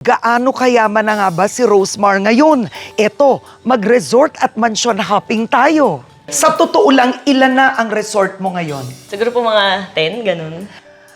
Gaano kayaman na nga ba si Rosemar ngayon? Eto, mag-resort at mansion hopping tayo. Sa totoo lang, ilan na ang resort mo ngayon? Siguro po mga 10, ganun.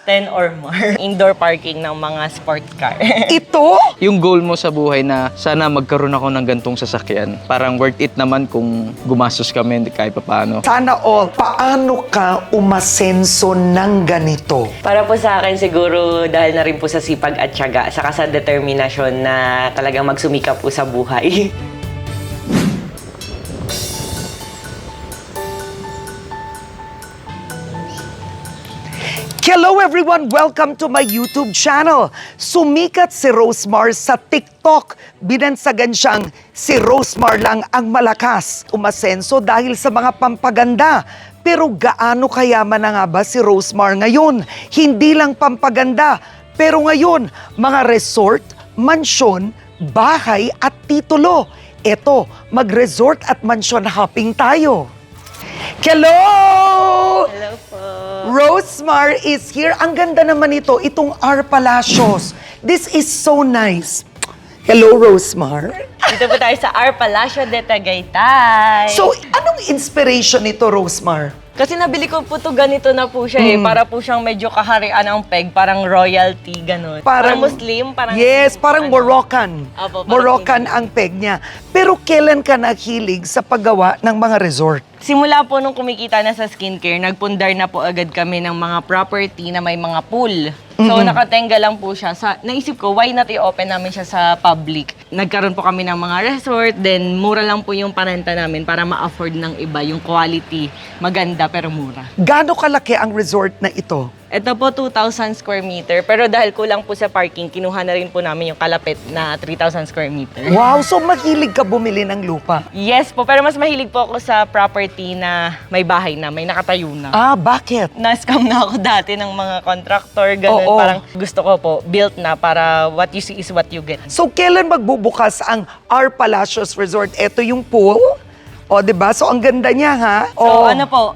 10 or more. Indoor parking ng mga sport car. Ito? Yung goal mo sa buhay na sana magkaroon ako ng gantong sasakyan. Parang worth it naman kung gumastos kami kahit paano. Sana all. Paano ka umasenso ng ganito? Para po sa akin siguro dahil na rin po sa sipag at tiyaga, saka sa determinasyon na talagang magsumikap po sa buhay. Hello everyone! Welcome to my YouTube channel. Sumikat si Rosemar sa TikTok. Binansagan siyang si Rosemar lang ang malakas. Umasenso dahil sa mga pampaganda. Pero gaano kayaman na nga ba si Rosemar ngayon? Hindi lang pampaganda. Pero ngayon, mga resort, mansyon, bahay at titulo. Eto, mag-resort at mansyon hopping tayo. Hello! Hello po. Rosemar is here. Ang ganda naman ito, itong R Palacios. This is so nice. Hello, Rosemar. Dito po tayo sa R Palacio de Tagaytay. So, anong inspiration nito, Rosemar? Kasi nabili ko po to ganito na po siya eh. Para po siyang medyo kaharian ang peg, parang royalty, ganun. Parang Muslim, parang... Yes, parang Moroccan. Apo, parang Moroccan ang peg niya. Pero kailan ka nahilig sa paggawa ng mga resort? Simula po nung kumikita na sa skincare, nagpundar na po agad kami ng mga property na may mga pool. So, nakatenga lang po siya. Naisip ko, why not i-open namin siya sa public? Nagkaroon po kami ng mga resort, then mura lang po yung parenta namin para ma-afford ng iba yung quality. Maganda pero mura. Gaano kalaki ang resort na ito? Ito po 2,000 square meter, pero dahil kulang po sa parking, kinuha na rin po namin yung kalapit na 3,000 square meter. Wow, so mahilig ka bumili ng lupa. Yes po, pero mas mahilig po ako sa property na may bahay na, may nakatayo na. Ah, bakit? Na-scam na ako dati ng mga contractor, ganun. Oo. Parang gusto ko po, built na para what you see is what you get. So, kailan magbubukas ang R Palacios Resort? Ito yung pool. O, diba? So, ang ganda niya, ha? So ano po,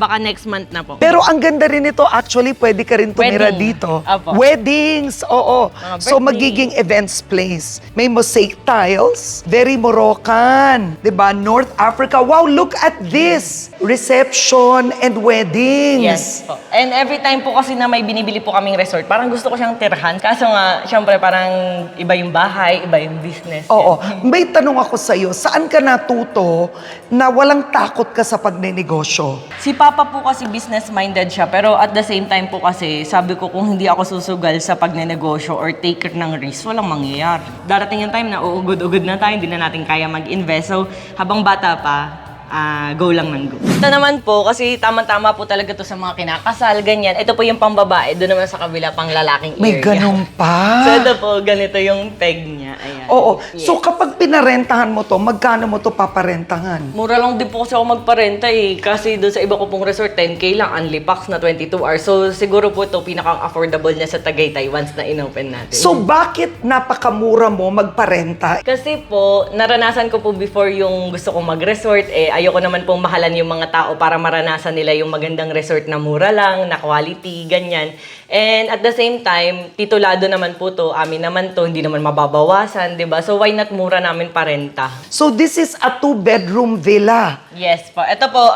baka next month na po. Pero ang ganda rin ito, actually, pwede ka rin tumira Wedding. dito. Apo. Weddings, oo. Mga So, birthday. magiging events place. May mosaic tiles, very Moroccan, diba? North Africa. Wow, look at this! Reception and weddings. Yes po. And every time po kasi na may binibili po kaming resort, parang gusto ko siyang tirahan. Kaso nga, syempre parang iba yung bahay, iba yung business. Oo. May tanong ako sa'yo, saan ka natuto na walang takot ka sa pagnenegosyo? Si Papa po kasi business-minded siya, pero at the same time po kasi, sabi ko kung hindi ako susugal sa pagnenegosyo or taker ng risk, walang mangyayari. Darating yung time na uugod-ugod na tayo, hindi na natin kaya mag-invest. So, habang bata pa, go lang ng go. Ito naman po, kasi tama-tama po talaga to sa mga kinakasal, ganyan. Ito po yung pambabae, doon naman sa kabila pang lalaking May area. ganun pa. So ito po, ganito yung peg niya. Ayan. Oo. Yes. So, kapag pinarentahan mo to, magkano mo to paparentahan? Mura lang din po kasi ako magparenta eh. Kasi doon sa iba ko pong resort, 10K lang, only packs na 22 hours. So siguro po ito pinaka-affordable niya sa Tagaytay once na inopen natin. So, bakit napakamura mo magparenta? Kasi po, naranasan ko po before yung gusto kong mag-resort, eh ayoko naman pong mahalan yung mga tao para maranasan nila yung magandang resort na mura lang, na quality, ganyan. And at the same time, titulado naman po to, amin naman to, hindi naman mababawasan, 'di ba? So why not mura namin parenta? So, this is a 2-bedroom villa. Yes po. Ito po,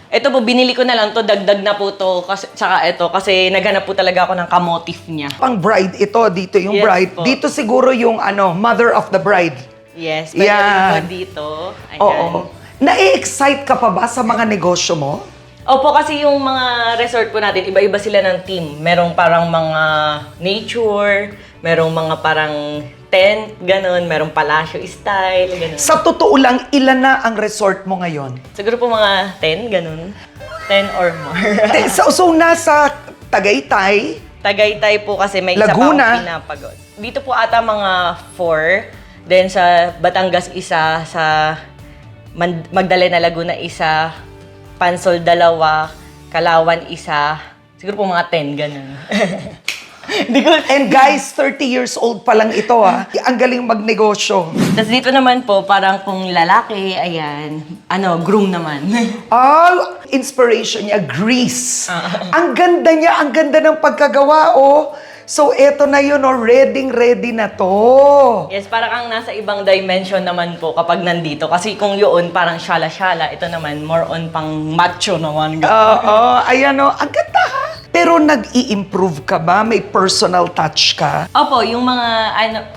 ito po, binili ko na lang to, dagdag na po to, kasi, tsaka ito, kasi naghanap po talaga ako ng kamotif niya. Pang bride ito, dito yung Yes bride. po. Dito siguro yung mother of the bride. Yes, pwede rin po dito. Ayan. Oo. Na-excite ka pa ba sa mga negosyo mo? Opo, kasi yung mga resort po natin, iba-iba sila ng team. Merong parang mga nature, merong mga parang tent, ganun, merong palacio style, ganun. Sa totoo lang, ilan na ang resort mo ngayon? Siguro po mga 10, ganun. 10 or more. So, nasa Tagaytay, Tagaytay po kasi may Laguna. isa pa akong pinapagod. Dito po ata mga 4. Then sa Batangas isa, sa Magdalena Laguna isa, Pansol 2, Kalawan isa, siguro po mga 10, ganun. And guys, 30 years old pa lang ito Ang galing magnegosyo. Tapos dito naman po, parang kung lalaki, ayan, groom naman. Inspiration niya, Greece. Ang ganda niya, ang ganda ng pagkagawa, So, eto na yun, oh, ready na to. Yes, parang kang nasa ibang dimension naman po kapag nandito. Kasi kung yun, parang syala-syala. Ito naman, more on pang macho naman. Oo, ayan o, ang ganda ha. Pero nag-i-improve ka ba? May personal touch ka? Opo, yung mga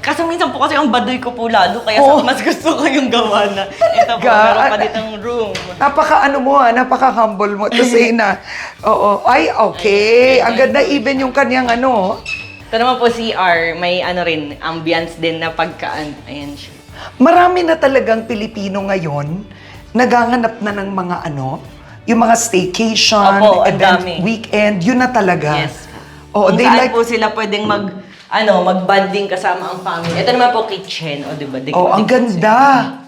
kasi minsan po kasi ang baduy ko po lalo, kaya Oh. mas gusto ko yung gawa na. Ito po, Talaga? meron pa ditong room. Napaka-humble mo to say na, oo, ay, okay. Ang ganda even yung kanyang ano. Ito naman po CR, may rin, ambience din na pagkaan. Ayan siya. Marami na talagang Pilipino ngayon naghahanap na ng mga yung mga staycation, Opo, ang event, dami. weekend, yun na talaga. Yes. Oh, Kung they saan like, po sila pwedeng mag-bonding kasama ang family. Ito naman po kitchen, o diba? oh, ang ganda.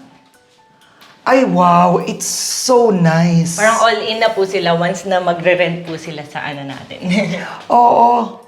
Ay, wow, it's so nice. Parang all-in na po sila once na magre-rent po sila sa natin. Oo.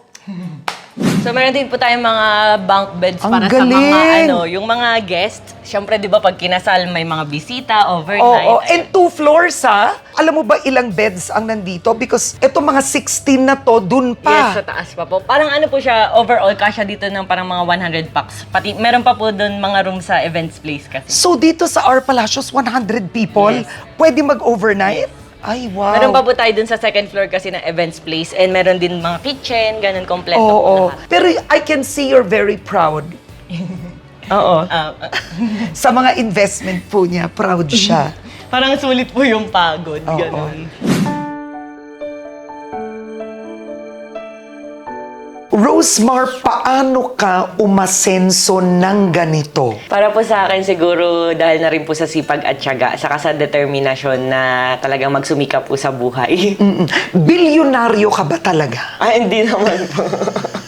So, meron din po tayong mga bunk beds Ang para galing! sa mga, yung mga guests. Siyempre, di ba, pag kinasal, may mga bisita, overnight. Oo, and 2 floors ha. Alam mo ba ilang beds ang nandito? Because eto mga 16 na to, dun Yes, sa pa. taas pa po. Parang po siya, overall, kasya dito ng parang mga 100 packs. Pati, meron pa po doon mga room sa events place kasi. So dito sa Our Palacios, 100 people, Yes. pwede mag-overnight? Ay, wow. Meron pa po tayo dun sa second floor kasi na events place. And meron din mga kitchen, ganun, kompleto po Oo. lahat. Pero I can see you're very proud. Oo. Sa mga investment po niya, proud siya. Parang sulit po yung pagod, Oo. ganun. Rosemar, paano ka umasenso ng ganito? Para po sa akin siguro dahil na rin po sa sipag at tiyaga, saka sa determinasyon na talagang magsumikap po sa buhay. Bilyonaryo ka ba talaga? Ay, hindi naman po.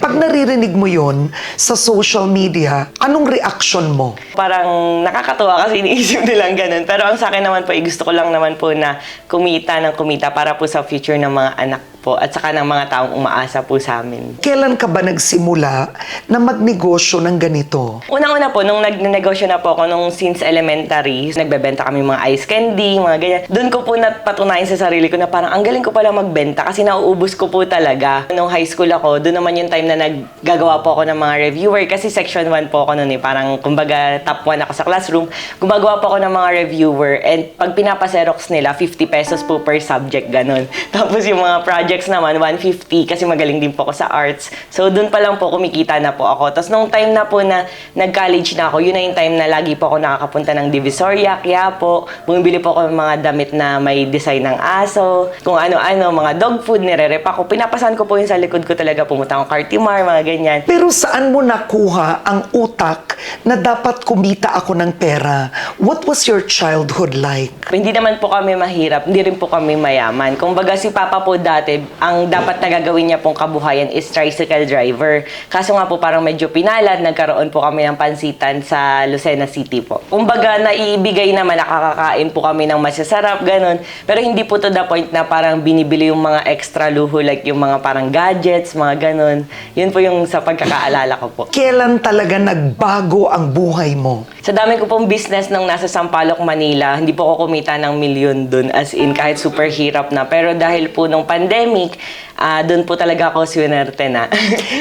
Pag naririnig mo yon sa social media, anong reaction mo? Parang nakakatuwa kasi iniisip nilang ganun. Pero ang sa akin naman po, gusto ko lang naman po na kumita ng kumita para po sa future ng mga anak po at saka ng mga taong umaasa po sa amin. Kailan ka ba nagsimula na magnegosyo ng ganito? Unang-una po, nung nagnegosyo na po ako nung since elementary, nagbebenta kami mga ice candy, mga ganyan. Doon ko po napatunayan sa sarili ko na parang ang galing ko pala magbenta kasi nauubos ko po talaga. Nung high school ako, doon naman yung time na naggagawa po ako ng mga reviewer kasi section 1 po ako noon eh. Parang kumbaga top 1 ako sa classroom. Gumagawa po ako ng mga reviewer and pag pinapaserox nila, 50 pesos po per subject, ganun. Tapos yung mga projects naman, 150 kasi magaling din po ako sa arts. So, doon pa lang po kumikita na po ako. Tapos, nung time na po na nag-college na ako, yun na yung time na lagi po ako nakakapunta ng Divisoria, Quiapo. Bumibili po ako ng mga damit na may design ng aso, kung ano-ano, mga dog food, nire-rep ako. Pinapasan ko po yun sa likod ko talaga. Pumunta akong Cartimar, mga ganyan. Pero saan mo nakuha ang utak na dapat kumita ako ng pera? What was your childhood like? Hindi naman po kami mahirap, hindi rin po kami mayaman. Kung baga si Papa po dati, ang dapat na gagawin niya pong kabuhayan is tricycle driver. Kaso nga po parang medyo pinalad, nagkaroon po kami ng pansitan sa Lucena City po. Kung baga naiibigay naman, nakakakain po kami ng masasarap, ganun. Pero hindi po to the point na parang binibili yung mga extra luho like yung mga parang gadgets, mga ganun. Yun po yung sa pagkakaalala ko po. Kailan talaga nagbago ang buhay mo? Sa dami ko pong business nung nasa Sampaloc, Manila, hindi po ako kumita ng milyon dun as in kahit super hirap na. Pero dahil po nung pandemic, dun po talaga ako swinerte na.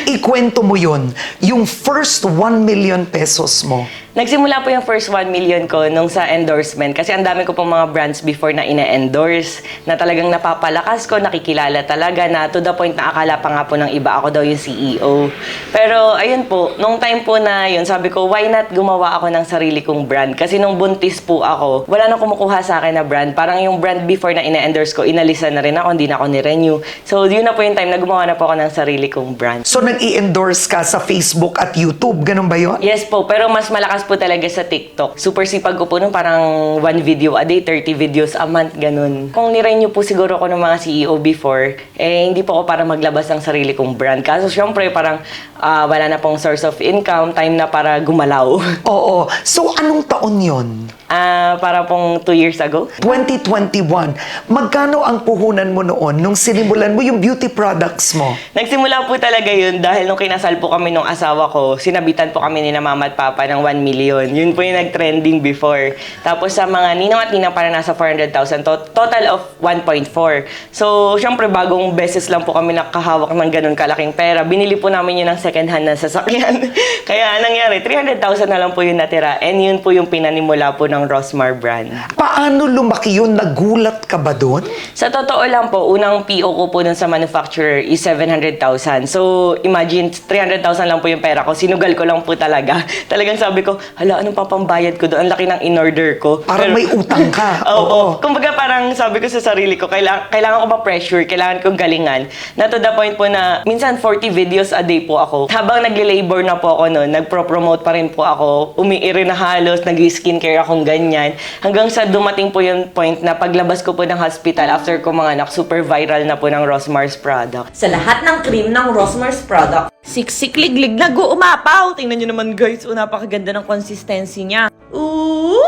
Ikwento mo yon, yung first 1 million pesos mo. Nagsimula po yung first 1 million ko nung sa endorsement kasi ang dami ko pong mga brands before na ina-endorse na talagang napapalakas ko, nakikilala talaga na to the point na akala pa nga po ng iba ako daw yung CEO. Pero ayun po, nung time po na yun, sabi ko, why not gumawa ako ng sarili kong brand? Kasi nung buntis po ako, wala nang kumukuha sa akin na brand. Parang yung brand before na ina-endorse ko, inalisan na rin ako, hindi na ako ni-renew. So yun na po yung time na gumawa na po ako ng sarili kong brand. So nag-i-endorse ka sa Facebook at YouTube, ganun ba yon? Yes po, pero mas malakas po talaga sa TikTok. Super sipag ko po nun, parang 1 video a day, 30 videos a month, ganun. Kung nirenew po siguro ako ng mga CEO before, hindi po ako para maglabas ng sarili kong brand. Kaso syempre, parang wala na pong source of income, time na para gumalaw. Oo. So anong taon yon? para pong 2 years ago. 2021, magkano ang puhunan mo noon nung sinimulan mo yung beauty products mo? Nagsimula po talaga yun dahil nung kinasal po kami nung asawa ko, sinabitan po kami ni na mama at papa ng 1 million. Yun po yung nag-trending before. Tapos sa mga ninang at ninang para nasa 400,000, total of 1.4. So, syempre bagong beses lang po kami nakahawak ng ganun kalaking pera. Binili po namin yun ng second hand na sasakyan. Kaya nangyari, 300,000 na lang po yung natira. And yun po yung pinanimula po ng Rosmar brand. Paano lumaki yun? Nagulat ka ba doon? Sa totoo lang po, unang PO ko po dun sa manufacturer is 700,000. So, imagine, 300,000 lang po yung pera ko. Sinugal ko lang po talaga. Talagang sabi ko, hala, anong papambayad ko doon? Ang laki ng in-order ko. Parang may utang ka. Oo. Kumbaga parang sabi ko sa sarili ko, kailangan ko ma-pressure, kailangan kong galingan. Na to the point po na, minsan 40 videos a day po ako. Habang nagle-labor na po ako noon, nagpro-promote pa rin po ako. Umiiri na halos, nag-skincare akong ganyan. Hanggang sa dumating po yung point na paglabas ko po ng hospital after ko mga anak, super viral na po ng Rosmar's product. Sa lahat ng cream ng Rosmar's product, Siksik, liglig, nag-uumapaw. Tingnan nyo naman guys, napakaganda ng consistency niya. Ooh!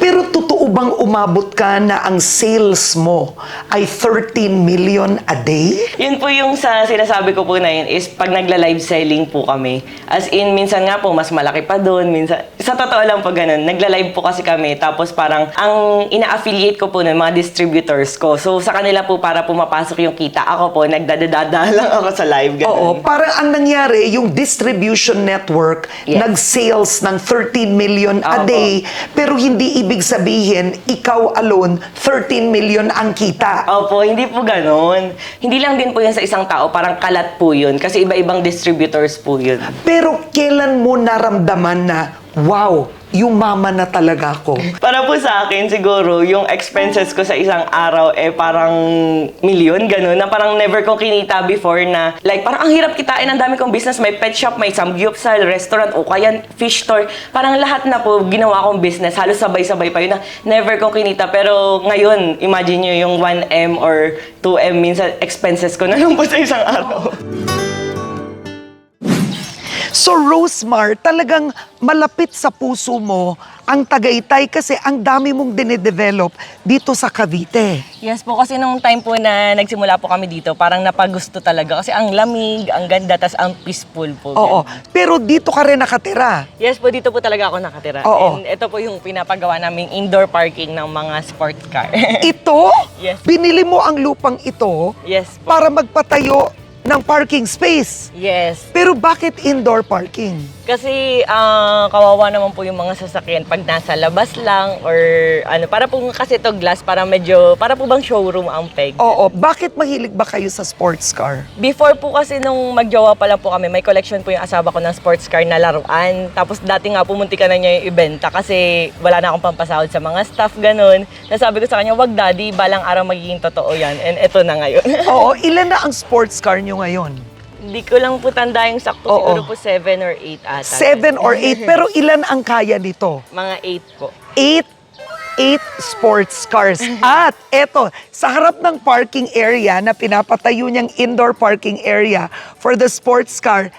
Pero totoo bang umabot ka na ang sales mo ay 13 million a day? Yun po yung sa sinasabi ko po na yun is pag nagla-live selling po kami. As in, minsan nga po, mas malaki pa doon. Minsan, sa totoo lang po ganun, nagla-live po kasi kami. Tapos parang, ang ina-affiliate ko po ng mga distributors ko. So, sa kanila po para pumapasok yung kita. Ako po, nagdadadada lang ako sa live. Ganun. Oo, parang ang nangyari, yung distribution network, Yes. nag-sales ng 13 million a Opo. day, pero hindi ibig sabihin, ikaw alone, 13 million ang kita. Opo, hindi po ganon. Hindi lang din po yan sa isang tao, parang kalat po yun. Kasi iba-ibang distributors po yun. Pero kailan mo naramdaman na, wow, yumaman na talaga ako? Para po sa akin, siguro, yung expenses ko sa isang araw, parang milyon, gano'n, na parang never kong kinita before na, like, parang ang hirap kitain, ang dami kong business, may pet shop, may samgyupsal, restaurant, o kaya fish store, parang lahat na po ginawa kong business, halos sabay-sabay pa yun na never kong kinita. Pero ngayon, imagine nyo yung 1M or 2M, minsan expenses ko na lang po sa isang araw. So Rosmar, talagang malapit sa puso mo ang Tagaytay kasi ang dami mong dinedevelop dito sa Cavite. Yes po, kasi nung time po na nagsimula po kami dito, parang napagusto talaga. Kasi ang lamig, ang ganda, tas ang peaceful po. Oo, ganun. pero dito ka rin nakatira. Yes po, dito po talaga ako nakatira. Oo. And ito po yung pinapagawa naming indoor parking ng mga sports car. Ito, Yes. binili mo ang lupang ito Yes po. para magpatayo ng parking space. Yes. Pero bakit indoor parking? Kasi kawawa naman po yung mga sasakyan pag nasa labas lang or ano, para po kasi to glass, para po bang showroom ang peg. Oo, bakit mahilig ba kayo sa sports car? Before po kasi nung magjowa pa lang po kami, may collection po yung asawa ko ng sports car na laruan. Tapos dati nga pumunti ka na niya yung ibenta kasi wala na akong pampasahod sa mga staff, ganun. Nasabi ko sa kanya, wag daddy, balang araw magiging totoo yan. And eto na ngayon. Oo, ilan na ang sports car nyo ngayon? Hindi ko lang po tanda yung sakto, Oo. siguro po 7 or 8 ata. 7 or 8, pero ilan ang kaya nito? Mga 8 po. 8 sports cars. At eto, sa harap ng parking area na pinapatayo niyang indoor parking area for the sports car,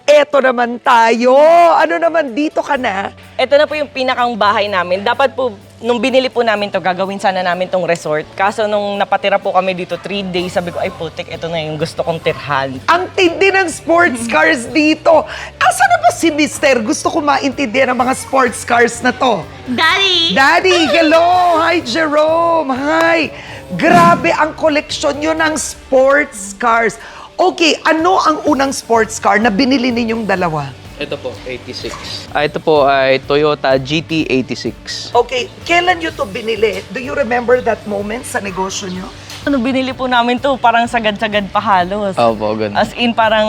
eto naman tayo. Ano naman, dito ka na? Ito na po yung pinakang bahay namin. Dapat po, nung binili po namin to, gagawin sana namin tong resort. Kaso nung napatira po kami dito 3 days, sabi ko, ay putik, ito na yung gusto kong tirhan. Ang tindi ng sports cars dito. Asa na ba si Mister? Gusto ko maintindihan ang mga sports cars na to. Daddy! Daddy, hello! Hi, Jerome! Hi! Grabe ang koleksyon nyo ng sports cars. Okay, ano ang unang sports car na binili ninyong dalawa? Ito po, 86. Ito po ay Toyota GT86. Okay, kailan nyo to binili? Do you remember that moment sa negosyo nyo? Ano, binili po namin to, parang sagad-sagad pa halos. Opo, ganun. As in, parang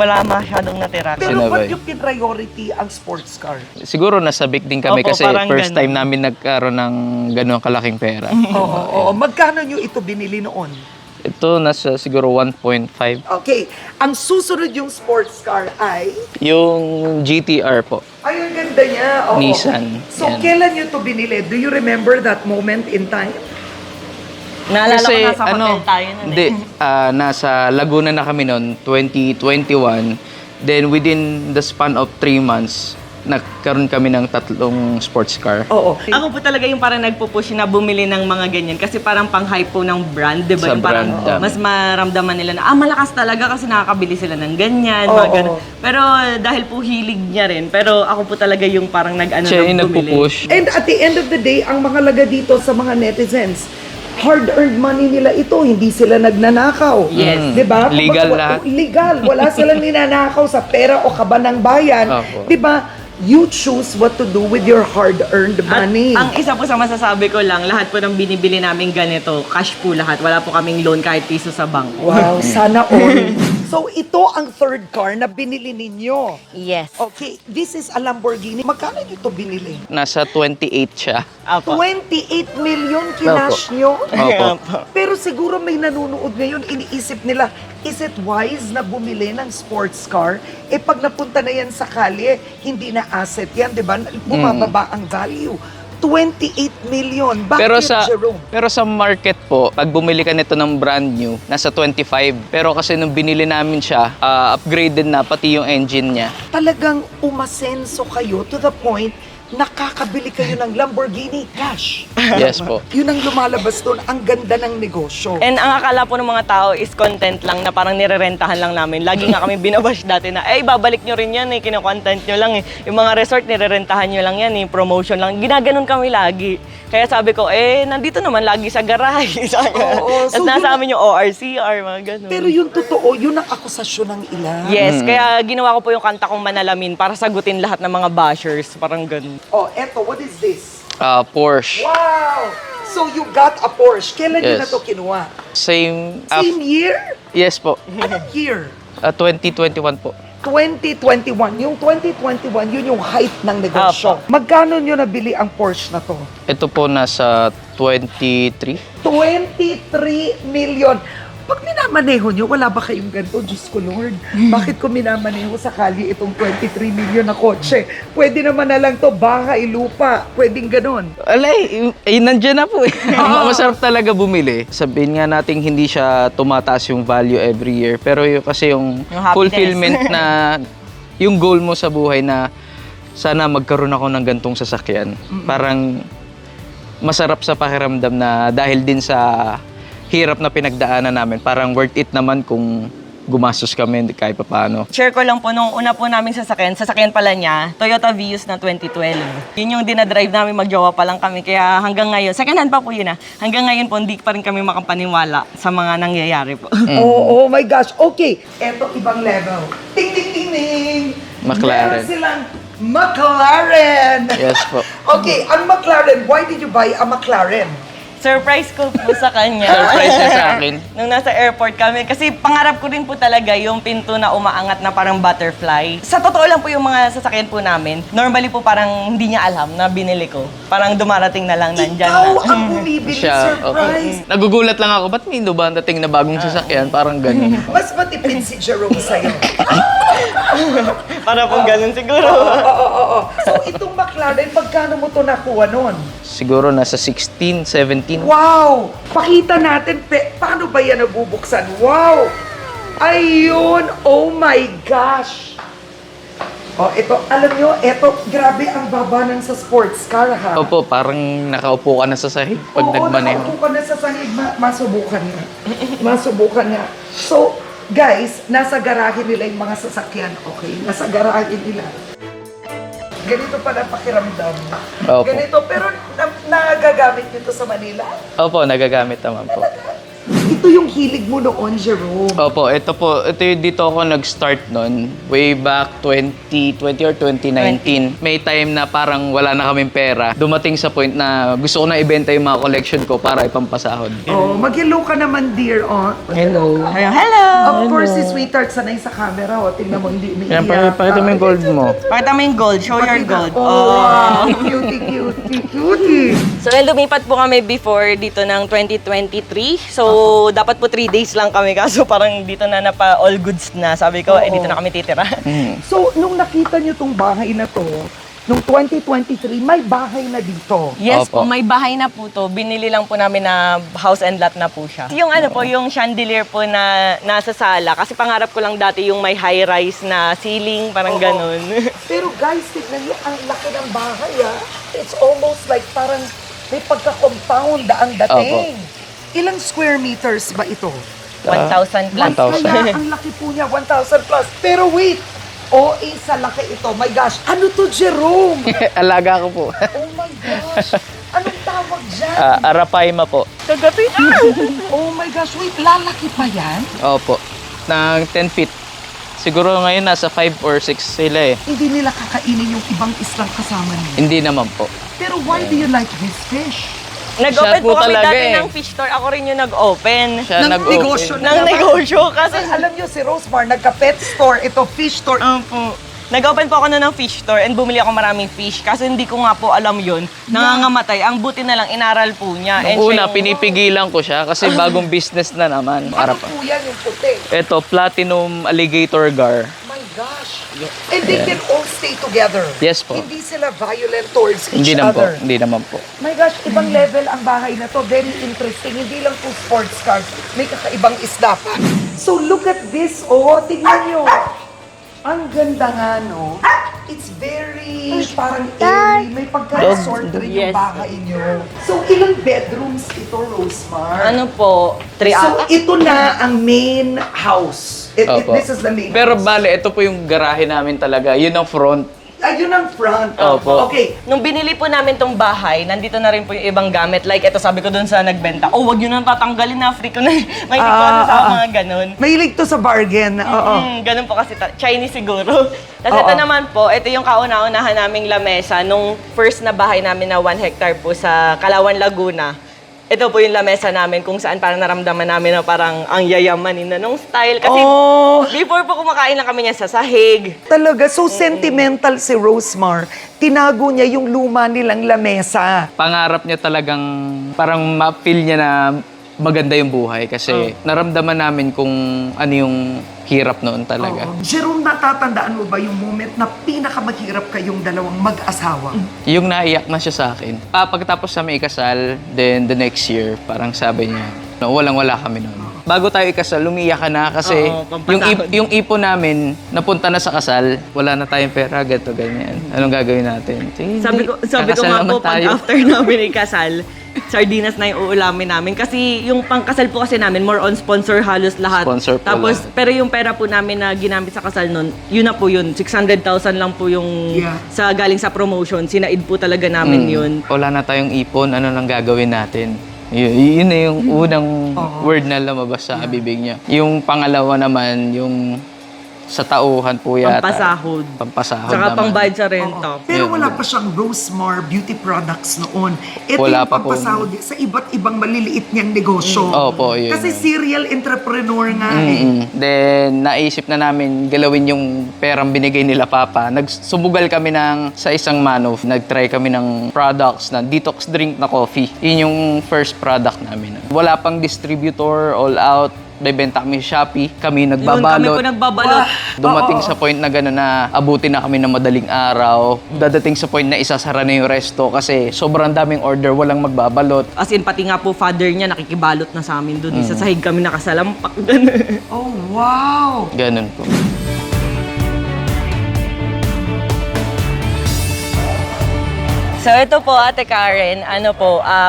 wala masyadong natira. Pero ba't Sinabay. yung priority ang sports car? Siguro nasabik din kami Opo, kasi parang first ganun. time namin nagkaroon ng ganun kalaking pera. Oo. Magkano nyo ito binili noon? Ito nasa siguro 1.5. Okay, ang susunod yung sports car ay... Yung GTR po. Ay, ang ganda niya. Oo. Nissan. So, Yan. kailan nyo to binili? Do you remember that moment in time? Naalala ko, nasa hotel tayo nun Hindi, nasa Laguna na kami noon, 2021. Then within the span of 3 months, nagkaroon kami ng 3 sports car. Oo. Ako po talaga yung parang nagpo-push na bumili ng mga ganyan kasi parang pang-hype po ng brand, di ba? Sa Yung parang brand, mas maramdaman nila na, malakas talaga kasi nakakabili sila ng ganyan, Oo. mga ganun. Pero dahil po hilig niya rin, pero ako po talaga yung parang nag-ano Siya yung ng bumili. nagpo-push. And at the end of the day, ang mga laga dito sa mga netizens, hard-earned money nila ito, hindi sila nagnanakaw. Yes. Di ba? Legal lahat. Legal. Wala silang ninanakaw sa pera o kaba ng bayan. Opo. Di ba? You choose what to do with your hard-earned At money. ang isa po sa masasabi ko lang, lahat po ng binibili namin ganito, cash po lahat. Wala po kaming loan kahit piso sa bangko. Wow, sana all. So, ito ang third car na binili ninyo. Yes. Okay, this is a Lamborghini. Magkano nyo ito binili? Nasa 28 siya. Apo. 28 million kinash nyo? Opo. Pero siguro may nanonood ngayon, iniisip nila, is it wise na bumili ng sports car? Eh pag napunta na yan sa kalye, hindi na asset yan, di ba? Bumababa ang value. 28 million. Bakit, Jerome? pero sa market po, pag bumili ka nito ng brand new, nasa 25. Pero kasi nung binili namin siya, upgraded na pati yung engine niya. Talagang umasenso kayo to the point nakakabili kayo ng Lamborghini cash. Yes po. Yun ang lumalabas doon. Ang ganda ng negosyo. And ang akala po ng mga tao is content lang na parang nirerentahan lang namin. Lagi nga kami binabash dati na, babalik nyo rin yan kino-content nyo lang Yung mga resort, nirerentahan nyo lang yan promotion lang. Ginaganon kami lagi. Kaya sabi ko, nandito naman lagi sa garahe. Oo, so Tapos nasa yun- amin yung ORCR, mga ganun. Pero yung totoo, yun ang akusasyon ng ilan. Yes, kaya ginawa ko po yung kanta kong Manalamin para sagutin lahat ng mga bashers. Parang ganun. Oh, eto, what is this? Porsche. Wow! So you got a Porsche. Kailan nyo Yes. na to kinuha? Same. Same year? Yes po. Anong year? 2021 po. 2021. Yung 2021, yun yung height ng negosyo. Magkano nyo nabili ang Porsche na to? Ito po nasa 23. 23 million. Pag minamaneho nyo, wala ba kayong ganito? Diyos ko Lord, bakit ko minamaneho sa kalye itong 23 million na kotse? Pwede naman na lang to, bahay, lupa. Pwedeng ganon. Alay, nandyan na po eh. Masarap talaga bumili. Sabihin nga natin hindi siya tumataas yung value every year. Pero kasi yung happiness. fulfillment na, yung goal mo sa buhay na sana magkaroon ako ng gantong sasakyan. Parang masarap sa pakiramdam na dahil din sa hirap na pinagdaanan namin, parang worth it naman kung gumastos kami kahit paano. Share ko lang po, nung una po namin sasakyan pala niya, Toyota Vios na 2012. Yun yung dinadrive namin, magjowa pa lang kami. Kaya hanggang ngayon, second hand pa po yun hanggang ngayon po, hindi pa rin kami makapaniwala sa mga nangyayari po. Oh my gosh. Okay, eto ibang level. Ting, ting, ting, ting. McLaren. Meron silang McLaren. Yes po. Okay, ang McLaren, why did you buy a McLaren? Surprise ko po sa kanya. Surprise niya sa akin. Nung nasa airport kami. Kasi pangarap ko rin po talaga yung pinto na umaangat na parang butterfly. Sa totoo lang po yung mga sasakyan po namin, normally po parang hindi niya alam na binili ko. Parang dumarating na lang nandyan Ikaw na. ang bumibili, surprise. Nagugulat lang ako, ba't may ba dating na bagong sasakyan? Parang ganun. Mas matipid si Jerome sa'yo. Para po ganun siguro. Oo. So itong McLaren, pagkano mo to nakuha nun? Siguro nasa 16, 17. Wow! Pakita natin, paano ba yan nabubuksan? Wow! Ayun! Oh my gosh! Oh, ito, alam nyo, ito, grabe ang baba ng sa sports car, ha? Opo, parang nakaupo ka na sa sahig pag Oo, nagmaneho. nakaupo ka na sa sahig, masubukan nga. Masubukan nga. So, guys, nasa garahe nila yung mga sasakyan, okay? Nasa garahe nila. Ganito pala pakiramdam. Opo. Ganito, pero nagagamit nito sa Manila? Opo, nagagamit naman po. Ito yung hilig mo noon, Jerome. Opo, ito dito ako nag-start noon, way back 2020 or 2019. May time na parang wala na kaming pera. Dumating sa point na gusto ko na ibenta yung mga collection ko para ipampasahod. Oh, mag-hello ka naman, dear. Oh. Hello. Ayun, hello! Of course, si Sweetheart sanay sa camera. Oh. Tingnan mo, hindi umiiyak. Yan, pakita mo yung gold mo. Pakita mo yung gold. Show your gold. Oh, wow. Cutie. So, lumipat po kami before dito ng 2023. So, dapat po 3 days lang kami. Kaso parang dito na napa all goods na. Sabi ko, Oo. dito na kami titira. So, nung nakita niyo tong bahay na to, nung 2023, may bahay na dito. Yes Opo. po, may bahay na po to. Binili lang po namin na house and lot na po siya. Yung ano po, yung chandelier po na nasa sala. Kasi pangarap ko lang dati yung may high-rise na ceiling, parang Oo. ganun. Pero guys, tignan niyo, ang laki ng bahay It's almost like parang may pagka-compound ang dating. Ilang square meters ba ito? 1,000 plus. 1,000. Kaya ang laki po niya, 1,000 plus. Pero wait, sa laki ito. My gosh, ano to, Jerome? Alaga ko po. Oh my gosh. Anong tawag dyan? Arapaima po. Kagabi Oh my gosh, wait, lalaki pa yan? Opo. Ng 10 feet. Siguro ngayon nasa 5 or 6 sila eh. Hindi nila kakainin yung ibang islang kasama niyo. Hindi naman po. Pero why do you like this fish? Nag-open Siya po po kami talaga dati eh. ng fish store. Ako rin yung nag-open. Siya Ng nag-open. negosyo na Ng naman. negosyo. Kasi Alam niyo, si Rosemar, nagka-pet store, ito fish store. Opo. Nag-open po ako na ng fish store and bumili ako maraming fish kasi hindi ko nga po alam yun. Nangangamatay. Ang buti na lang, inaral po niya. And Nung una, siya yung- pinipigilan ko siya kasi bagong business na naman. Ano Arap. po yan yung puti? Ito, platinum alligator gar. My gosh. And they can all stay together. Yes po. Hindi sila violent towards each Hindi naman po. other. Hindi naman po. My gosh, ibang level ang bahay na to. Very interesting. Hindi lang po sports cars. May kakaibang isda pa. So look at this. Oh, tingnan nyo. Ang ganda nga, no? It's very parang airy. May pagka-resort rin yung Yes. bahay nyo. So ilang bedrooms ito, Rosemar? Ano po, 3 So ito na ang main house. Opo. This is the main Pero house. bale, ito po yung garahe namin talaga. Yun ang front. Ayun ang front. Opo. Okay. Nung binili po namin tong bahay, nandito na rin po yung ibang gamit. Like, ito sabi ko dun sa nagbenta, wag yun nang tatanggalin na, free ko na. May hindi ko ano sa mga ganun. Mahilig to sa bargain. Oo. Ganun po kasi, Chinese siguro. Tapos ito naman po, ito yung kauna-unahan naming lamesa nung first na bahay namin na 1 hectare po sa Kalawan, Laguna. Ito po yung lamesa namin kung saan parang naramdaman namin na parang ang yayamanin na nung style. Kasi before po kumakain lang kami niya sa sahig. Talaga, so sentimental si Rosemar. Tinago niya yung luma nilang lamesa. Pangarap niya talagang parang ma-feel niya na maganda yung buhay kasi naramdaman namin kung ano yung hirap noon talaga. Jerome, natatandaan mo ba yung moment na pinakamaghirap kayong dalawang mag-asawa? Yung naiyak na siya sa akin. Pagkatapos namin ikasal, then the next year, parang sabi niya, no, walang-wala kami noon. Bago tayo ikasal, lumiyak ka na kasi Oo, pampasahod. yung ipon namin, napunta na sa kasal, wala na tayong pera, ganito, ganyan. Anong gagawin natin? Sige, Sabi ko kakasal nga naman po, pag tayo. after namin ikasal, sardinas na yung uulamin namin. Kasi yung pangkasal po kasi namin, more on sponsor halos lahat. Sponsor po Tapos, lahat. pero yung pera po namin na ginamit sa kasal nun, yun na po yun. 600,000 lang po yung Yeah. sa galing sa promotion. Sinaid po talaga namin yun. Wala na tayong ipon, ano nang gagawin natin? Yun na yung unang word na lumabas sa bibig niya. Yung pangalawa naman, yung sa tauhan po yata. Pampasahod. Pampasahod Saka naman. pangbayad sa renta. Pero Yun. wala pa siyang Rosemar Beauty Products noon. Ito Wala yung pa po. pampasahod sa iba't ibang maliliit niyang negosyo. Opo, yun. Kasi serial entrepreneur nga eh. Then, naisip na namin galawin yung perang binigay nila Papa. Nagsumugal kami sa isang Manov. Nag-try kami ng products na detox drink na coffee. Yun yung first product namin. Wala pang distributor, all out. Bebenta kami sa Shopee. Kami Yun, kami nagbabalot. po nagbabalot. Dumating sa point na gano'n na abutin na kami ng madaling araw. Dadating sa point na isasara na yung resto kasi sobrang daming order, walang magbabalot. As in, pati nga po father niya nakikibalot na sa amin doon. Sa sahig kami nakasalampak. Ganun. Oh, wow! Ganun po. So ito po, Ate Karen,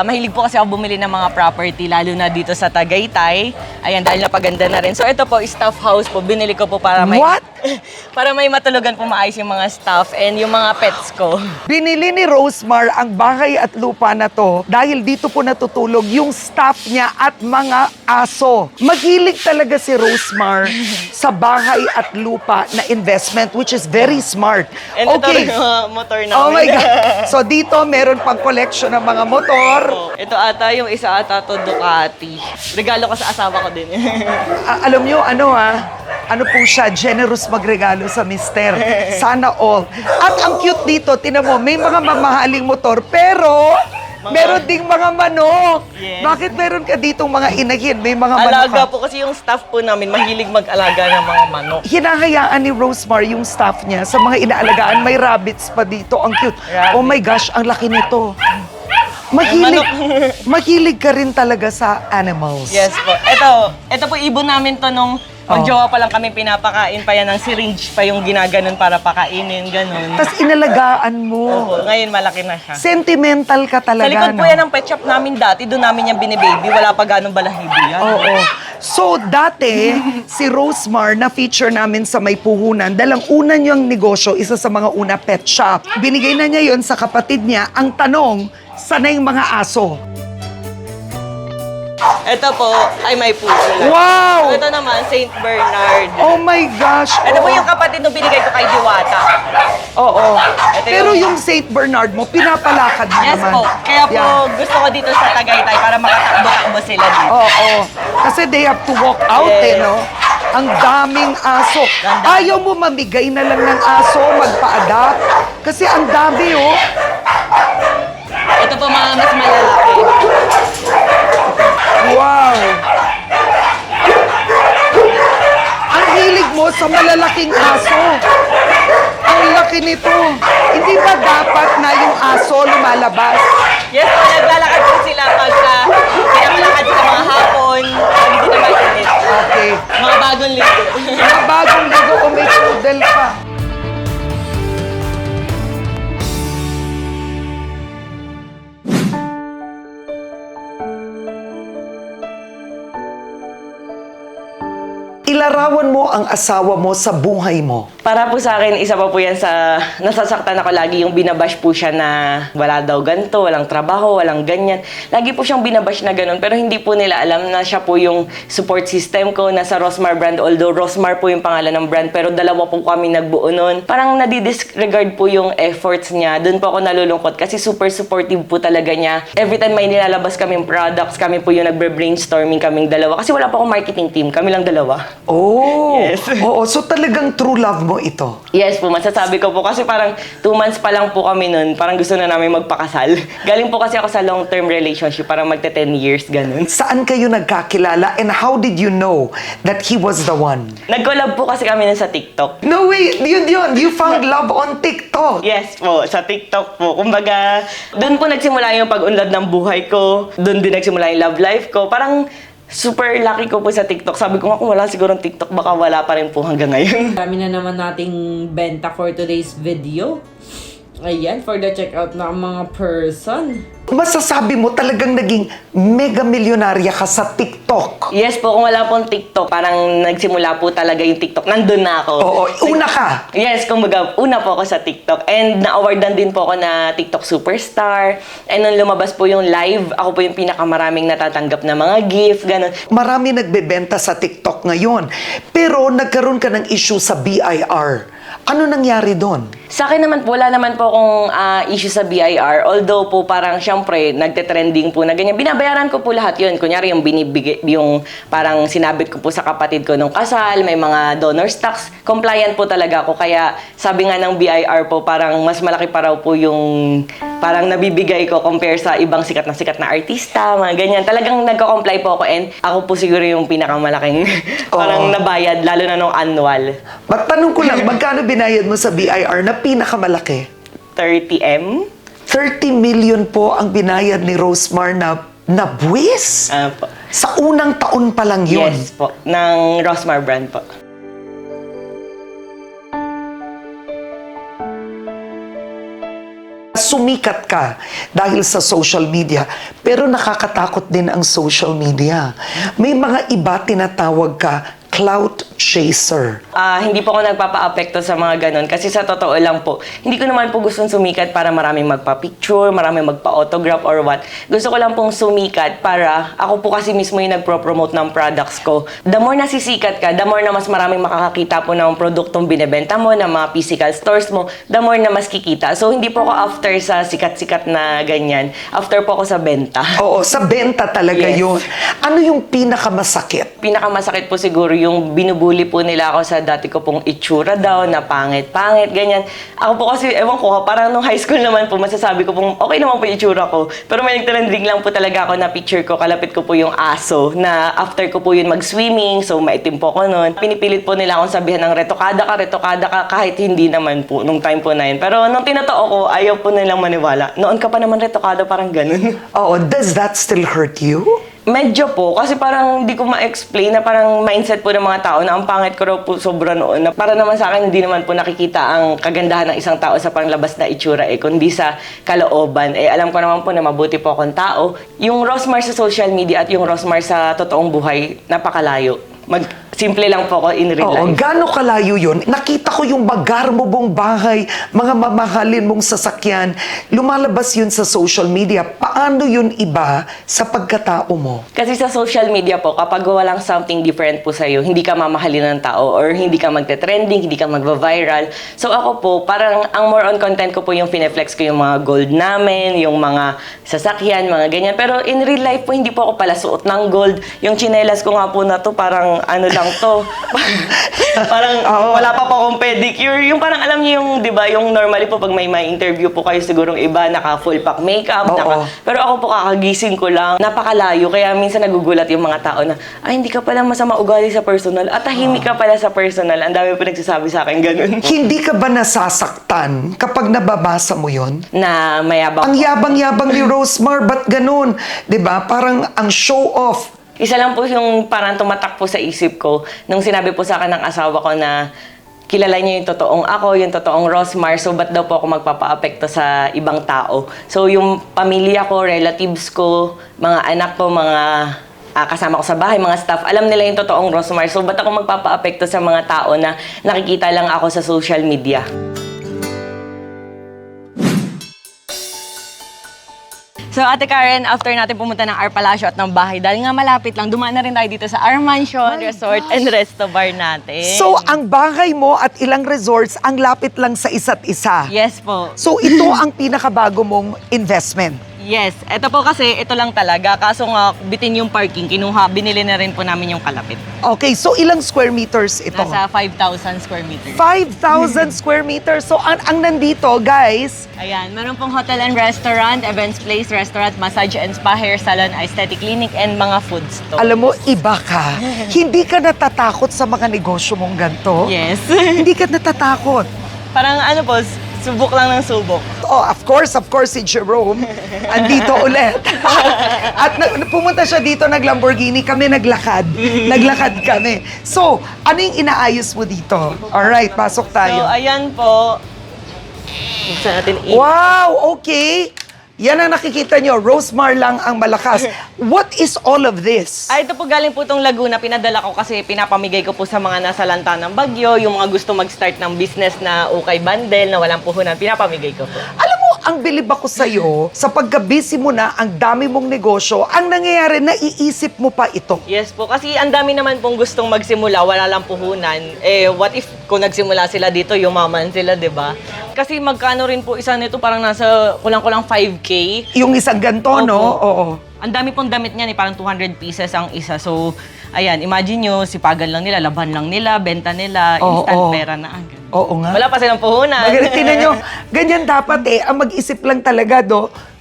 mahilig po kasi ako bumili ng mga property, lalo na dito sa Tagaytay. Ayan, dahil napaganda na rin. So ito po, staff house po, binili ko po para may... What? para may matulugan po maayos yung mga staff and yung mga pets ko. Binili ni Rosemar ang bahay at lupa na to dahil dito po natutulog yung staff niya at mga aso. Maghilig talaga si Rosemar sa bahay at lupa na investment, which is very smart. And ito rin yung mga motor namin. Oh my God. So dito meron pang collection ng mga motor. Ito ata, yung isa ata to Ducati. Regalo ko sa asawa ko din. Alam nyo, ano po siya, generous magregalo sa mister. Sana all. At ang cute dito, tinan mo, may mga mamahaling motor, pero Meron ding mga manok. Yes. Bakit meron ka ditong mga inahin? May mga manok Alaga ka. po kasi yung staff po namin mahilig mag-alaga ng mga manok. Hinahayaan ni Rosemar yung staff niya sa mga inaalagaan. May rabbits pa dito. Ang cute. Rabbit. Oh my gosh, ang laki nito. Mahilig, mahilig ka rin talaga sa animals. Yes po. Ito po ibon namin to nung magjowa pa lang kami, pinapakain pa yan ng syringe pa yung ginaganon para pakainin, ganun. Tapos inalagaan mo. Opo, ngayon malaki na siya. Sentimental ka talaga, Sa likod po no? yan ang pet shop namin dati, doon namin yung binibaby, wala pa ganong balahibo yan. Oo. So, dati, si Rosemar na feature namin sa May Puhunan, dalang una niyang negosyo, isa sa mga una pet shop. Binigay na niya yon sa kapatid niya. Ang tanong, sana yung mga aso? Ito po ay may puso lang. Wow! Ito naman, Saint Bernard. Oh my gosh! Ito po oo. yung kapatid nung binigay ko kay Diwata. Oo. Ito Pero yung Saint Bernard mo, pinapalakad mo Yes naman. po. Kaya po Yeah. gusto ko dito sa Tagaytay para makatakbo-takbo sila dito. Oo. Kasi they have to walk out, Yes. no? Ang daming aso. Ganda. Ayaw mo mamigay na lang ng aso, magpa-adapt. Kasi ang dami, oh. Ito po mga mas malalaki. Wow! Ang hilig mo sa malalaking aso. Ang laki nito. Hindi ba dapat na yung aso lumalabas? Yes po, naglalakad po sila pagka pinakalakad sa mga hapon, pag hindi na mainit. Okay. Mga bagong ligo. Mga bagong ligo o may poodle pa. Ilarawan mo ang asawa mo sa buhay mo. Para po sa akin, isa pa po yan sa nasasaktan ako lagi yung binabash po siya na wala daw ganito, walang trabaho, walang ganyan. Lagi po siyang binabash na ganun, pero hindi po nila alam na siya po yung support system ko, nasa Rosmar brand. Although Rosmar po yung pangalan ng brand, pero dalawa po kami nagbuo nun. Parang nadidisregard po yung efforts niya. Doon po ako nalulungkot kasi super supportive po talaga niya. Every time may nilalabas kaming products, kami po yung nagbre-brainstorming kaming dalawa. Kasi wala po akong marketing team, kami lang dalawa. Oh! Yes. Oo, so talagang true love mo ito. Yes po, masasabi ko po kasi parang 2 months pa lang po kami nun, parang gusto na namin magpakasal. Galing po kasi ako sa long-term relationship, parang magte 10 years, ganun. Saan kayo nagkakilala and how did you know that he was the one? Nag-collab po kasi kami nun sa TikTok. No way! Yun! You found love on TikTok! Yes po, sa TikTok po. Kumbaga, doon po nagsimula yung pag-unlad ng buhay ko. Doon din nagsimula yung love life ko. Parang super lucky ko po sa TikTok. Sabi ko nga kung wala siguro ng TikTok, baka wala pa rin po hanggang ngayon. Dami na naman nating benta for today's video. Ayan, for the checkout ng mga person. Masasabi mo talagang naging mega milyonarya ka sa TikTok. Yes po, kung wala pong TikTok, parang nagsimula po talaga yung TikTok. Nandun na ako. Oo, una ka. Yes, kumbaga, una po ako sa TikTok. And na-awardan din po ako na TikTok Superstar. And nung lumabas po yung live, ako po yung pinakamaraming natatanggap na mga gift, ganun. Marami nagbebenta sa TikTok ngayon. Pero nagkaroon ka ng issue sa BIR. Ano nangyari doon? Sa akin naman po, wala naman po akong issue sa BIR. Although po parang syempre, nagte-trending po na ganyan. Binabayaran ko po lahat yun. Kunyari yung binibigay, yung parang sinabit ko po sa kapatid ko nung kasal, may mga donor stocks. Compliant po talaga ako. Kaya sabi nga ng BIR po, parang mas malaki pa raw po yung parang nabibigay ko compare sa ibang sikat na artista, mga ganyan. Talagang nagko-comply po ako and ako po siguro yung pinakamalaking parang nabayad, lalo na nung annual. Magtanong ko lang, magkano binayad mo sa BIR na pinakamalaki? 30M? 30 million po ang binayad ni Rosemar na buwis. Po. Sa unang taon pa lang yun. Yes po, ng Rosmar brand po. Sumikat ka dahil sa social media, pero nakakatakot din ang social media. May mga iba tinatawag ka clout chaser. Hindi po ako nagpapa-apekto sa mga ganon kasi sa totoo lang po, hindi ko naman po gustong sumikat para maraming magpa-picture, maraming magpa-autograph or what. Gusto ko lang pong sumikat para ako po kasi mismo yung nagpro-promote ng products ko. The more nasisikat ka, the more na mas maraming makakakita po ng produktong binebenta mo, ng mga physical stores mo, the more na mas kikita. So hindi po ako after sa sikat-sikat na ganyan. After po ako sa benta. Oo, sa benta talaga Yes. yun. Ano yung pinakamasakit? Pinakamasakit po siguro yung binubuli po nila ako sa dati ko pong itsura daw, na pangit-pangit, ganyan. Ako po kasi, ewan ko, parang nung high school naman po, masasabi ko pong okay naman po yung itsura ko. Pero may nagtrending lang po talaga ako na picture ko, kalapit ko po yung aso, na after ko po yun mag-swimming, so maitim po ko nun. Pinipilit po nila akong sabihan ng retokada ka, kahit hindi naman po, nung time po na yun. Pero nung tinatoo ko, ayaw po nilang maniwala. Noon ka pa naman retokada, parang ganun. Oo, does that still hurt you? Medyo po, kasi parang hindi ko ma-explain na parang mindset po ng mga tao na ang pangit ko raw po sobra noon. Na para naman sa akin, hindi naman po nakikita ang kagandahan ng isang tao sa panglabas na itsura kundi sa kalooban. Alam ko naman po na mabuti po akong tao. Yung Rosmar sa social media at yung Rosmar sa totoong buhay, napakalayo. Simple lang po ako in real Oo, life. gaano kalayo yun? Nakita ko yung bagar mo mong bahay, mga mamahalin mong sasakyan. Lumalabas yun sa social media. Paano yun iba sa pagkatao mo? Kasi sa social media po, kapag walang something different po sa'yo, hindi ka mamahalin ng tao or hindi ka magte-trending, hindi ka magva-viral. So ako po, parang ang more on content ko po yung fineflex ko yung mga gold namin, yung mga sasakyan, mga ganyan. Pero in real life po, hindi po ako pala suot ng gold. Yung tsinelas ko nga po na to, parang ano lang to. Parang wala pa po akong pedicure. Yung parang alam niyo yung, di ba, yung normally po pag may interview po kayo, sigurong iba, naka full pack makeup. Pero ako po kakagising ko lang, napakalayo. Kaya minsan nagugulat yung mga tao na, ay, hindi ka pala masama ugali sa personal. At tahimik ka pala sa personal. Ang dami po nagsasabi sa akin ganun. Hindi ka ba nasasaktan kapag nababasa mo yun? Na mayabang Ang po. yabang-yabang ni Rosemar, ba't ganun? 'Di ba? Parang ang show off. Isa lang po yung parang tumatak po sa isip ko nung sinabi po sa akin ng asawa ko na kilala niya yung totoong ako, yung totoong Rosmar, so ba't daw po ako magpapa-apekto sa ibang tao? So yung pamilya ko, relatives ko, mga anak ko, mga kasama ko sa bahay, mga staff, alam nila yung totoong Rosmar, so ba't ako magpapa-apekto sa mga tao na nakikita lang ako sa social media? So, Ate Karen, after natin pumunta ng R Palacio at ng bahay, dahil nga malapit lang, dumaan na rin tayo dito sa R Mansion Resort and Resto Bar natin. So, ang bahay mo at ilang resorts, ang lapit lang sa isa't isa. Yes po. So, ito ang pinakabago mong investment. Yes. Ito po kasi, ito lang talaga. Kaso nga, bitin yung parking, binili na rin po namin yung kalapit. Okay, so ilang square meters ito? Nasa 5,000 square meters. 5,000 square meters. So, ang nandito, guys, Ayan, meron pong hotel and restaurant, events place, restaurant, massage and spa, hair salon, aesthetic clinic, and mga food stores. alam mo, iba ka. Hindi ka natatakot sa mga negosyo mong ganito? Yes. Hindi ka natatakot. Parang ano po, subok lang ng subok. Oh, of course, si Jerome. Andito ulit. At pumunta siya dito, nag-Lamborghini, kami naglakad. Naglakad kami. So, ano yung inaayos mo dito? Alright, pasok So, tayo. ayan po. Buksan natin Wow, okay. Yan ang nakikita nyo, Rosemar lang ang malakas. What is all of this? Ito po galing po itong Laguna. Pinadala ko kasi pinapamigay ko po sa mga nasa lanta ng Bagyo, yung mga gusto mag-start ng business na ukay bundle, na walang puhunan, pinapamigay ko po. Alam mo, ang bilib ako sa'yo, sa pagka-busy mo na, ang dami mong negosyo, ang nangyayari, naiisip mo pa ito. Yes po, kasi ang dami naman pong gustong magsimula, wala lang puhunan. What if kung nagsimula sila dito, yumaman sila, di ba? Kasi magkano rin po isa nito, parang nasa kulang-kulang 5K. Yung isang ganto, Opo. no? Oo. Ang dami pong damit niyan, parang 200 pieces ang isa. So, ayan, imagine nyo, sipagan lang nila, laban lang nila, benta nila, Oo, instant oo. pera na agad. Oo nga. Wala pa silang puhunan. Magaling, tinan nyo, ganyan dapat ang mag-isip lang talaga,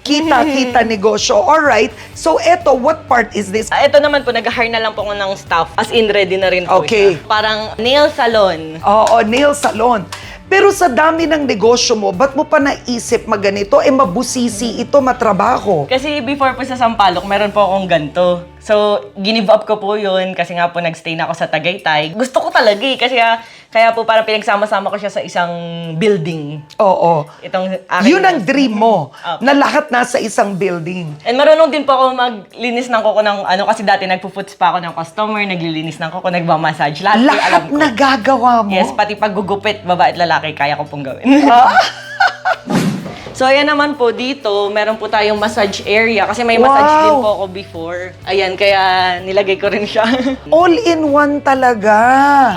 kita negosyo. Alright, so eto, what part is this? Ito naman po, nag-hire na lang po ako ng staff. As in, ready na rin po Okay. siya. Parang nail salon. Oo, nail salon. Pero sa dami ng negosyo mo, ba't mo pa naisip maganito? Mabusisi ito, matrabaho. Kasi before po sa Sampaloc, meron po akong ganito. So, ginive up ko po yun kasi nga po nagstay na ako sa Tagaytay. Gusto ko talaga kasi kaya po parang pinagsama-sama ko siya sa isang building. Oo. Itong aking Yun ang dream mo, Opo. na lahat nasa isang building. And marunong din po ako maglinis ng kuko ng kasi dati nagpo-foots pa ako ng customer, naglilinis ng kuko, nagmamassage. Lahat, po alam Lahat ko. nagagawa mo? Yes, pati paggugupit, babae at lalaki, kaya ko pong gawin. So, ayan naman po dito, meron po tayong massage area kasi may massage Wow! din po ako before. Ayan, kaya nilagay ko rin siya. All-in-one talaga.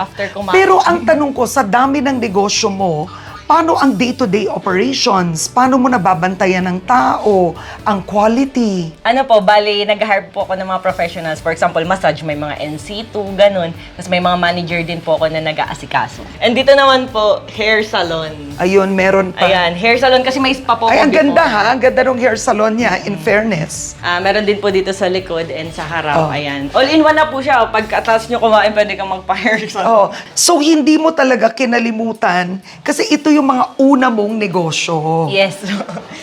After kumain. Pero ang tanong ko, sa dami ng negosyo mo, paano ang day-to-day operations? Paano mo nababantayan ng tao, ang quality? Ano po, bali, nag-hire po ako ng mga professionals. For example, massage, may mga NC2, ganun. Tapos may mga manager din po ako na nag-aasikaso. And dito naman po, hair salon. Ayun, meron pa. Ayan, hair salon kasi may spa po Ay, ang ako ganda before. ha. Ang ganda ng hair salon niya, in fairness. Meron din po dito sa likod and sa harap. Oh. Ayan. All-in-one na po siya. Pagkatapos nyo kumain, pwede kang magpa-hair salon. Oh, so hindi mo talaga kinalimutan kasi ito yung mga una mong negosyo. Yes.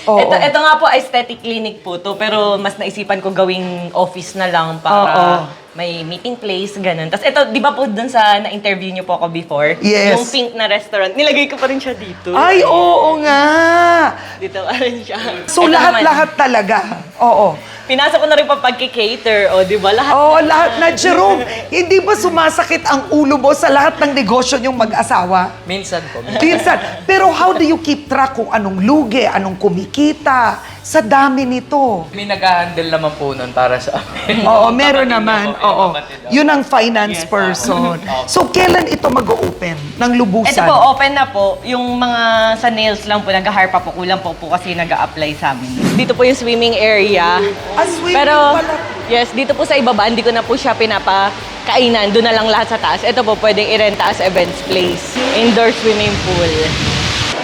Oo. Ito nga po, aesthetic clinic po to. Pero mas naisipan ko gawing office na lang para Oo. may meeting place, ganun. Tapos ito, di ba po dun sa na-interview niyo po ako before? Yes. Yung pink na restaurant, nilagay ko pa rin siya dito. Ay, oo nga. Dito pa rin siya. So Ito lahat-lahat talaga. Oo. Pinasok ko na rin pa pagki-cater, o di ba? Lahat. Oo, lahat na, Jerome. Hindi ba sumasakit ang ulo mo sa lahat ng negosyo niyong mag-asawa? Minsan po. Minsan. Pero how do you keep track kung anong lugi, anong kumikita? Sa dami nito. May nag-handle naman po nun para sa amin. Oo, meron naman. Oo. Kapatid ako. Yun ang finance person. So, kailan ito mag-open ng lubusan? Ito po, open na po. Yung mga sa nails lang po, nag-hire pa po. Kulang po kasi nag-a-apply sa amin. Dito po yung swimming area. Swimming Pero, pala. yes, dito po sa ibaba, hindi ko na po siya pinapakainan. Doon na lang lahat sa taas. Ito po, pwedeng i-renta as events place. Indoor swimming pool.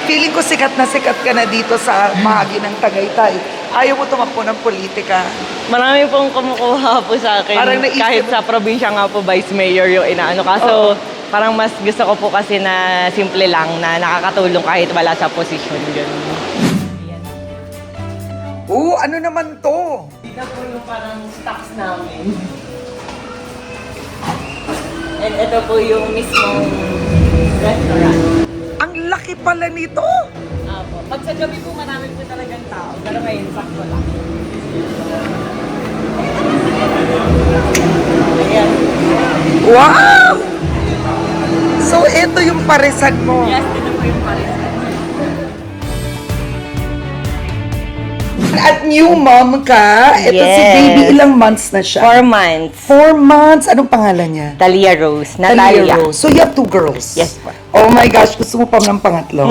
Feeling ko sikat ka na dito sa bahagi ng Tagaytay. Ayaw mo tumakbo ng politika. Marami pong kumukuha po sa akin. Parang naisip Kahit mo- sa probinsya nga po, vice mayor yung inaano. Kaso, parang mas gusto ko po kasi na simple lang, na nakakatulong kahit wala sa posisyon. Ganun. Ano naman to? Dito po yung parang stocks namin. And ito po yung mismong restaurant. Ang laki pala nito. Apo. Pag sa gabi po, marami po talagang tao. Pero ngayon, sakto lang. Ayan. Wow! So, ito yung paresan mo. Yes, dito po yung pares. At new mom ka. Ito si Yes. baby, ilang months na siya? 4 months. 4 months. Anong pangalan niya? Talia Rose. Talia Natalia. Rose. So, you have 2 girls? Yes po. Oh my gosh, gusto mo pa ng pangatlo?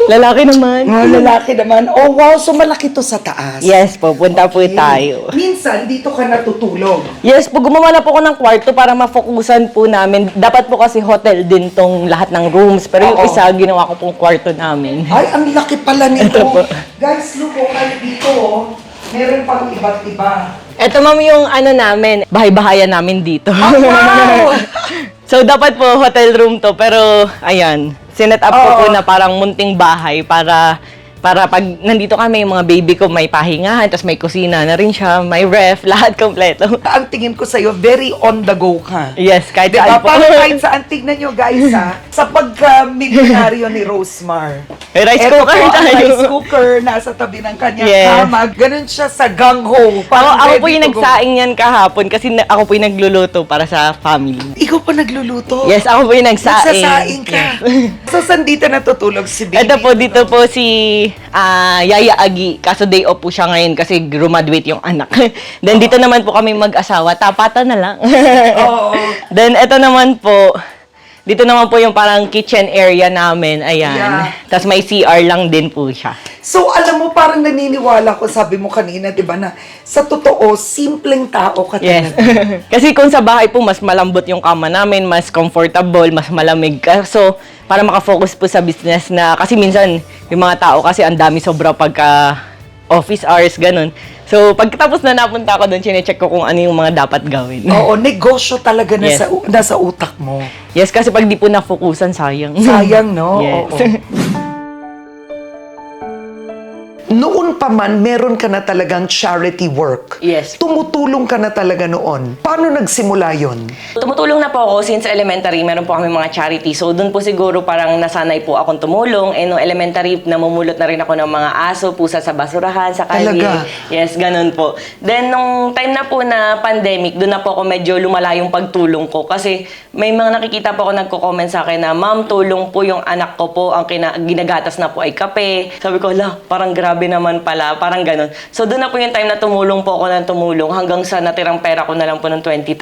Lalaki naman. Mga lalaki naman. Oh, wow. So, malaki to sa taas. Yes po, punta po Okay. tayo. Minsan, dito ka natutulog. Yes po, gumawa na po ako ng kwarto para mafokusan po namin. Dapat po kasi hotel din tong lahat ng rooms. Pero yung Oo. isa, ginawa ko pong kwarto namin. Ay, ang laki pala nito. Ito po. Guys, look, ay dito, oh. Meron pang iba't iba. Ito ma'am yung ano namin, bahay-bahayan namin dito. Oh, wow! So dapat po hotel room to, pero ayan, sinet up ko Oo. po na parang munting bahay para pag nandito kami, yung mga baby ko may pahingahan, tapos may kusina na rin siya, may ref, lahat kompleto. Ang tingin ko sa'yo, very on the go ka. Yes, kahit Diba? saan po. Parang kahit saan, tignan nyo guys ha, sa pagka-milyonaryo ni Rosemar. May rice Eto cooker po ang tayo. rice cooker, nasa tabi ng kanyang Yes. kama. Ganun siya sa gang-ho. Ako po ready yung to go. nagsaing yan kahapon kasi ako po yung nagluluto para sa family. Ikaw pa nagluluto? Yes, ako po yung nagsaing. Nagsasaing ka. So, saan dito natutulog si baby? Ito po, dito po si Yaya Agi. Kaso day off po siya ngayon kasi graduate yung anak. Then dito naman po kami mag-asawa. Tapatan na lang. Oo. Then ito naman po, dito naman po yung parang kitchen area namin. Ayan. Yeah. Tapos may CR lang din po siya. So, alam mo, parang naniniwala ko, sabi mo kanina, di ba, na sa totoo, simpleng tao ka Yes. talaga. Kasi kung sa bahay po, mas malambot yung kama namin, mas comfortable, mas malamig ka. So, para makafocus po sa business na, kasi minsan, yung mga tao kasi ang dami sobra pagka office hours, ganun. So, pagkatapos na napunta ako doon, chinecheck ko kung ano yung mga dapat gawin. Oo, negosyo talaga na Yes. nasa utak mo. Yes, kasi pag di po na-focusan, sayang. Sayang, no? Yes. Oo. Noon pa man, meron ka na talagang charity work. Yes. Tumutulong ka na talaga noon. Paano nagsimula yon? Tumutulong na po ako since elementary, meron po kami mga charity. So, doon po siguro parang nasanay po akong tumulong. Eh, no elementary, namumulot na rin ako ng mga aso, pusa sa basurahan, sa kalye. Talaga? Yes, ganun po. Then, nung time na po na pandemic, doon na po ako medyo lumala yung pagtulong ko. Kasi may mga nakikita po ako nagko-comment sa akin na, "Ma'am, tulong po yung anak ko po, ang ginagatas na po ay kape." Sabi ko, "La, parang grabe grabe naman pala, parang ganun. So doon na po yung time na tumulong po ako ng tumulong hanggang sa natirang pera ko na lang po ng 20,000.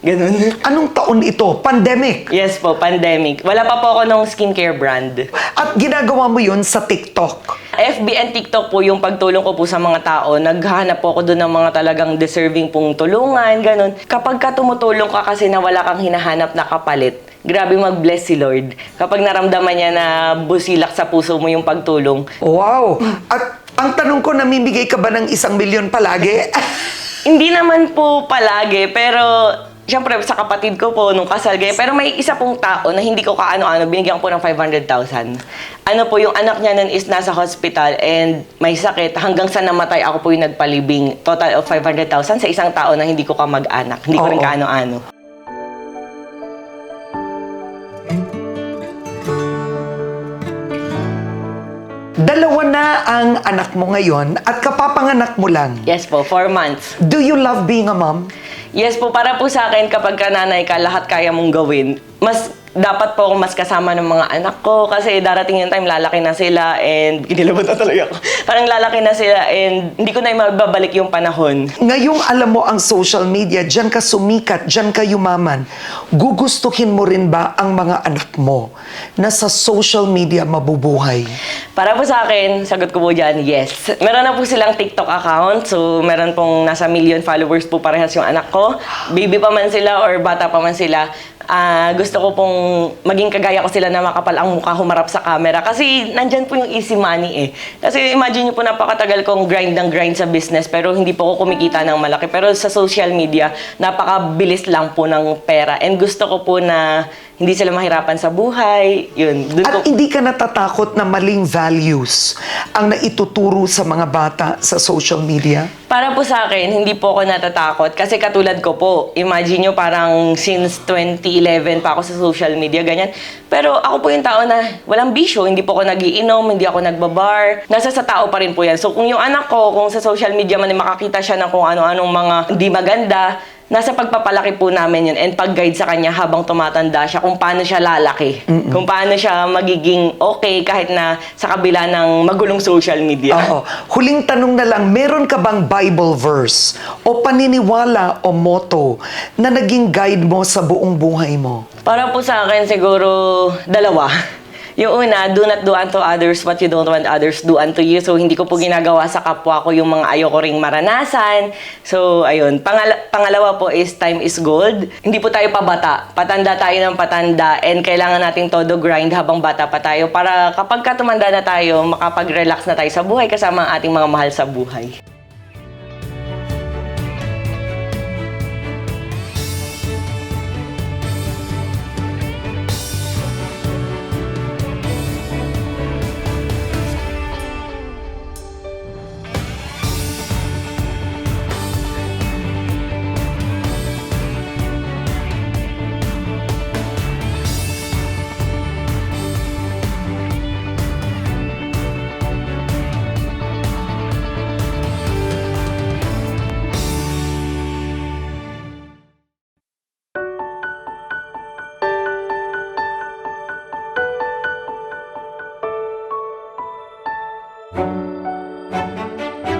Ganun. Anong taon ito? Pandemic. Yes po, pandemic. Wala pa po ako ng skincare brand. At ginagawa mo yun sa TikTok. FB and TikTok po yung pagtulong ko po sa mga tao. Naghahanap po ako doon ng mga talagang deserving pong tulungan, ganun. Kapag ka tumutulong ka kasi na wala kang hinahanap na kapalit, grabe mag-bless si Lord. Kapag naramdaman niya na busilak sa puso mo yung pagtulong. Wow! At ang tanong ko, namimigay ka ba ng 1 milyon palagi? Hindi naman po palagi, pero siyempre sa kapatid ko po nung kasal ganyan. Pero may isa pong tao na hindi ko kaano-ano, binigyan ko po ng 500,000. Ano po, yung anak niya nun is nasa hospital and may sakit. Hanggang sa namatay, ako po yung nagpalibing. Total of 500,000 sa isang tao na hindi ko kamag-anak. Hindi ko rin Oo. kaano-ano. Dalawa na ang anak mo ngayon at kapapanganak mo lang. Yes po, 4 months. Do you love being a mom? Yes po, para po sa akin, kapag ka nanay ka, lahat kaya mong gawin. Mas dapat po akong mas kasama ng mga anak ko kasi darating yung time, lalaki na sila and kinilabot na talaga ako. Parang lalaki na sila and hindi ko na mababalik yung panahon. Ngayong alam mo ang social media, dyan ka sumikat, dyan ka yumaman, gugustuhin mo rin ba ang mga anak mo na sa social media mabubuhay? Para po sa akin, sagot ko po dyan, yes. Meron na po silang TikTok account, so meron pong nasa 1 million followers po parehas yung anak ko. Baby pa man sila or bata pa man sila, gusto ko pong maging kagaya ko sila na makapal ang mukha, humarap sa camera. Kasi nandyan po yung easy money eh. Kasi imagine nyo po, napakatagal kong grind ng grind sa business pero hindi po ako kumikita ng malaki. Pero sa social media, napakabilis lang po ng pera. And gusto ko po na hindi sila mahirapan sa buhay. Yun. Dun At ko, hindi ka natatakot na maling values ang naituturo sa mga bata sa social media? para po sa akin, hindi po ako natatakot. Kasi katulad ko po, imagine nyo parang since 2011 pa ako sa social media, ganyan. Pero ako po yung tao na walang bisyo. Hindi po ako nagiinom, hindi ako nagbabar. Nasa sa tao pa rin po yan. So kung yung anak ko, kung sa social media man ay makakita siya ng kung ano-anong mga hindi maganda, nasa pagpapalaki po namin yun and pag-guide sa kanya habang tumatanda siya kung paano siya lalaki. Kung paano siya magiging okay kahit na sa kabila ng magulong social media. Oo. Huling tanong na lang, meron ka bang Bible verse o paniniwala o motto na naging guide mo sa buong buhay mo? Para po sa akin siguro dalawa. Yung una, do not do unto others what you don't want others do unto you. So, hindi ko po ginagawa sa kapwa ko yung mga ayoko ring maranasan. So, ayun. Pangalawa po is time is gold. Hindi po tayo pabata. Patanda tayo ng patanda and kailangan nating todo grind habang bata pa tayo para kapag tumanda na tayo, makapag-relax na tayo sa buhay kasama ang ating mga mahal sa buhay.